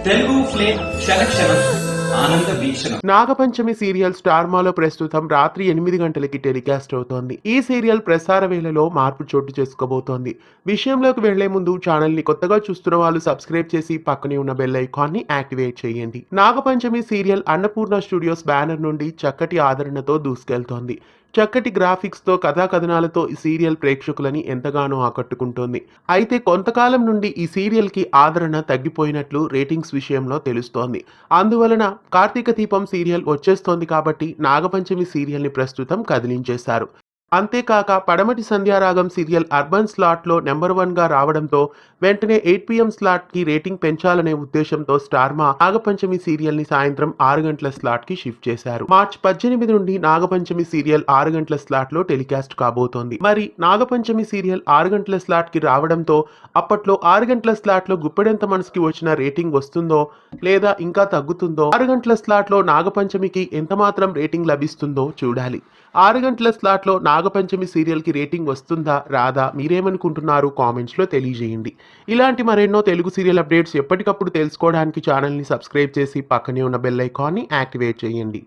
Telugu flame సెలక్షణ ఆనంద వీక్షణ. Nag Panchami serial star మాలో ప్రస్తుతం రాత్రి 8 గంటలకి టెలికాస్ట్ అవుతోంది. ఈ సీరియల్ ప్రసార వేళలో మార్పు చోటు చేసుకోబోతోంది. విషయంలోకి వెళ్లే ముందు ఛానల్ ని కొత్తగా చూస్తున్న వాళ్ళు సబ్స్క్రైబ్ చేసి పక్కనే ఉన్న బెల్ ఐకాన్ ని యాక్టివేట్ చేయండి. Nag Panchami serial Annapurna studios banner నుండి చక్కటి ఆదరణతో దూసుకెళ్తోంది. చక్కటి గ్రాఫిక్స్ తో కథా కథనాలతో ఈ సీరియల్ ప్రేక్షకులని ఎంతగానో ఆకట్టుకుంటోంది. అయితే కొంతకాలం నుండి ఈ సీరియల్ కి ఆదరణ తగ్గిపోయినట్లు రేటింగ్స్ విషయంలో తెలుస్తోంది. అందువలన కార్తీక దీపం సీరియల్ వచ్చేస్తోంది కాబట్టి నాగపంచమి సీరియల్ ని ప్రస్తుతం కదిలించేశారు. అంతేకాక పడమటి సంధ్యారాగం సీరియల్ అర్బన్ స్లాట్ లో నెంబర్ 1 గా రావడంతో వెంటనే 8 PM స్లాట్ కి రేటింగ్ పెంచాలనే ఉద్దేశంతో స్టార్మా నాగపంచమి సీరియల్ ని సాయంత్రం 6 గంటల స్లాట్ కి షిఫ్ట్ చేశారు. మార్చి 18 నుండి నాగపంచమి సీరియల్ 6 గంటల స్లాట్ లో టెలికాస్ట్ కాబోతోంది. మరి నాగపంచమి సీరియల్ 6 గంటల స్లాట్ కి రావడంతో అప్పట్లో 6 గంటల స్లాట్ లో గుప్పెడంత మనసుకి వచ్చిన రేటింగ్ వస్తుందో లేదా ఇంకా తగ్గుతుందో, 6 గంటల స్లాట్ లో నాగపంచమికి ఎంత మాత్రం రేటింగ్ లభిస్తుందో చూడాలి. 6 గంటల స్లాట్ లో నాగపంచమి సీరియల్ కి రేటింగ్ వస్తుందా రాదా మీరేమనుకుంటున్నారు కామెంట్స్ లో తెలియజేయండి. ఇలాంటి మరెన్నో తెలుగు సీరియల్ అప్డేట్స్ ఎప్పటికప్పుడు తెలుసుకోవడానికి ఛానల్ ని సబ్స్క్రైబ్ చేసి పక్కనే ఉన్న బెల్ ఐకాన్ ని యాక్టివేట్ చేయండి.